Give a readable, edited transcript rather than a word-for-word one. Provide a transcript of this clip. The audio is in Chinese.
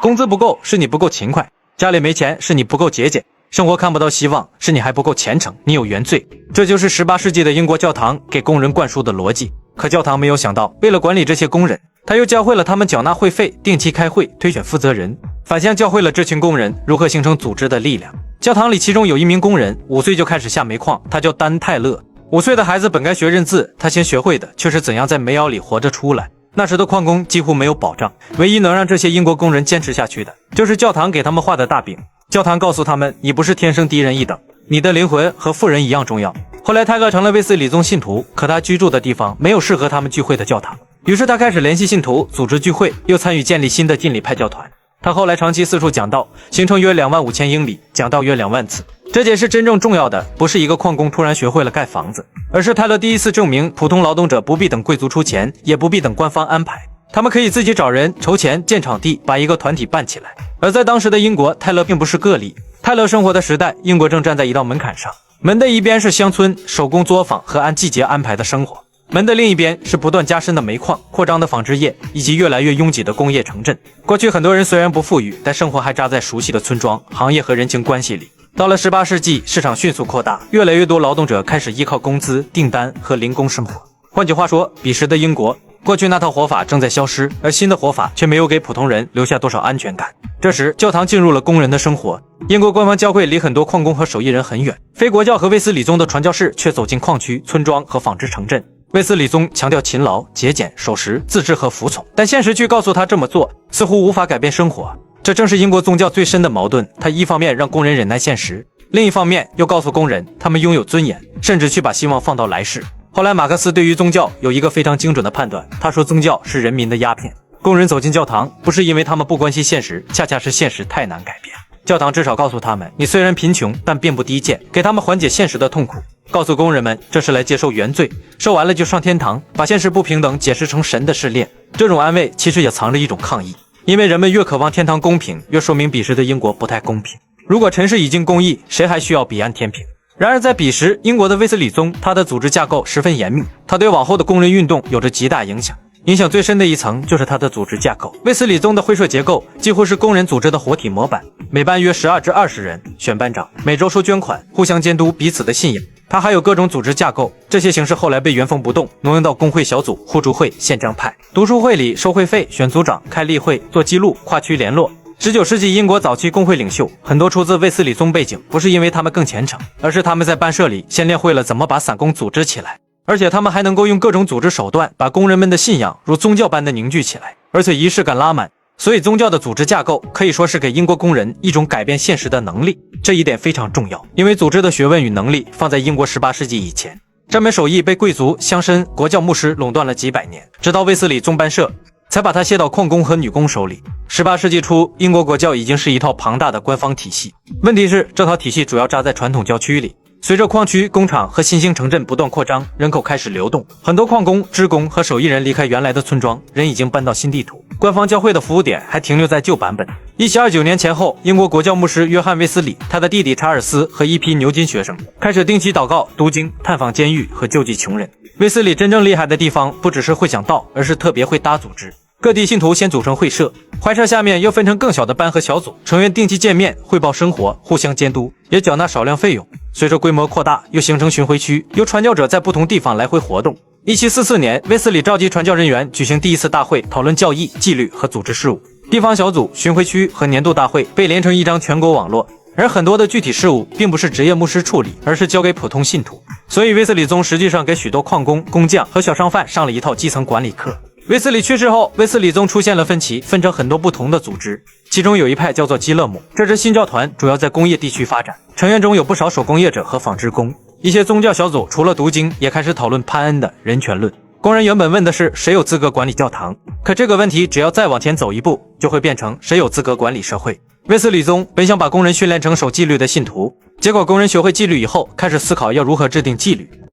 工资不够是你不够勤快，家里没钱是你不够节俭，生活看不到希望是你还不够虔诚，你有原罪。这就是18世纪的英国教堂给工人灌输的逻辑。可教堂没有想到，为了管理这些工人，他又教会了他们缴纳会费、定期开会、推选负责人，反向教会了这群工人如何形成组织的力量。教堂里其中有一名工人5岁就开始下煤矿，他叫丹·泰勒。5岁的孩子本该学认字，他先学会的却是怎样在煤窑里活着出来。那时的矿工几乎没有保障，唯一能让这些英国工人坚持下去的，就是教堂给他们画的大饼。教堂告诉他们，你不是天生低人一等，你的灵魂和富人一样重要。后来泰勒成了卫斯理宗信徒，可他居住的地方没有适合他们聚会的教堂，于是他开始联系信徒，组织聚会，又参与建立新的浸礼派教团。他后来长期四处讲道，行程约25000英里，讲道约2万次。这件事真正重要的不是一个矿工突然学会了盖房子，而是泰勒第一次证明普通劳动者不必等贵族出钱，也不必等官方安排，他们可以自己找人筹钱建场地，把一个团体办起来。而在当时的英国，泰勒并不是个例。泰勒生活的时代，英国正站在一道门槛上，门的一边是乡村手工作坊和按季节安排的生活，门的另一边是不断加深的煤矿、扩张的纺织业以及越来越拥挤的工业城镇。过去很多人虽然不富裕，但生活还扎在熟悉的村庄、行业和人情关系里。到了18世纪，市场迅速扩大，越来越多劳动者开始依靠工资、订单和零工生活。换句话说，彼时的英国，过去那套活法正在消失，而新的活法却没有给普通人留下多少安全感。这时，教堂进入了工人的生活。英国官方教会离很多矿工和手艺人很远，非国教和卫斯理宗的传教士却走进矿区、村庄和纺织城镇。卫斯理宗强调勤劳、节俭、守时、自制和服从，但现实却告诉他这么做似乎无法改变生活。这正是英国宗教最深的矛盾，它一方面让工人忍耐现实，另一方面又告诉工人他们拥有尊严，甚至去把希望放到来世。后来马克思对于宗教有一个非常精准的判断，他说宗教是人民的鸦片。工人走进教堂不是因为他们不关心现实，恰恰是现实太难改变。教堂至少告诉他们，你虽然贫穷，但并不低贱，给他们缓解现实的痛苦，告诉工人们这是来接受原罪，受完了就上天堂，把现实不平等解释成神的试炼。这种安慰其实也藏着一种抗议，因为人们越渴望天堂公平，越说明彼时的英国不太公平。如果尘世已经公义，谁还需要彼岸天平？然而在彼时，英国的卫斯理宗，它的组织架构十分严密，它对往后的工人运动有着极大影响。影响最深的一层就是它的组织架构。卫斯理宗的会社结构几乎是工人组织的活体模板，每班约12至20人，选班长，每周收捐款，互相监督彼此的信仰。它还有各种组织架构，这些形式后来被原封不动挪用到工会小组、互助会、宪章派、读书会里收会费、选组长、开例会、做记录、跨区联络。19世纪英国早期工会领袖很多出自卫斯理宗背景，不是因为他们更虔诚，而是他们在班社里先练会了怎么把散工组织起来，而且他们还能够用各种组织手段把工人们的信仰如宗教般的凝聚起来，而且仪式感拉满。所以宗教的组织架构可以说是给英国工人一种改变现实的能力，这一点非常重要，因为组织的学问与能力放在英国18世纪以前，这门手艺被贵族、乡绅、国教牧师垄断了几百年，直到卫斯理宗班社才把它卸到矿工和女工手里。18世纪初，英国国教已经是一套庞大的官方体系，问题是这套体系主要扎在传统教区里。随着矿区、工厂和新兴城镇不断扩张，人口开始流动，很多矿工、织工和手艺人离开原来的村庄，人已经搬到新地图。官方教会的服务点还停留在旧版本。1729年前后，英国国教牧师约翰·卫斯理、他的弟弟查尔斯和一批牛津学生开始定期祷告、读经、探访监狱和救济穷人。卫斯理真正厉害的地方不只是会讲道，而是特别会搭组织。各地信徒先组成会社，会社下面又分成更小的班和小组，成员定期见面，汇报生活，互相监督，也缴纳少量费用。随着规模扩大，又形成巡回区，由传教者在不同地方来回活动。1744年，卫斯理召集传教人员举行第一次大会，讨论教义、纪律和组织事务。地方小组、巡回区和年度大会被连成一张全国网络，而很多的具体事务并不是职业牧师处理，而是交给普通信徒。所以卫斯理宗实际上给许多矿工、工匠和小商贩上了一套基层管理课。卫斯理去世后，卫斯理宗出现了分歧，分成很多不同的组织，其中有一派叫做基勒姆，这支新教团主要在工业地区发展，成员中有不少手工业者和纺织工。一些宗教小组除了读经，也开始讨论潘恩的人权论。工人原本问的是谁有资格管理教堂，可这个问题只要再往前走一步，就会变成谁有资格管理社会。卫斯理宗本想把工人训练成守纪律的信徒，结果工人学会纪律以后，开始思考要如何制定纪律。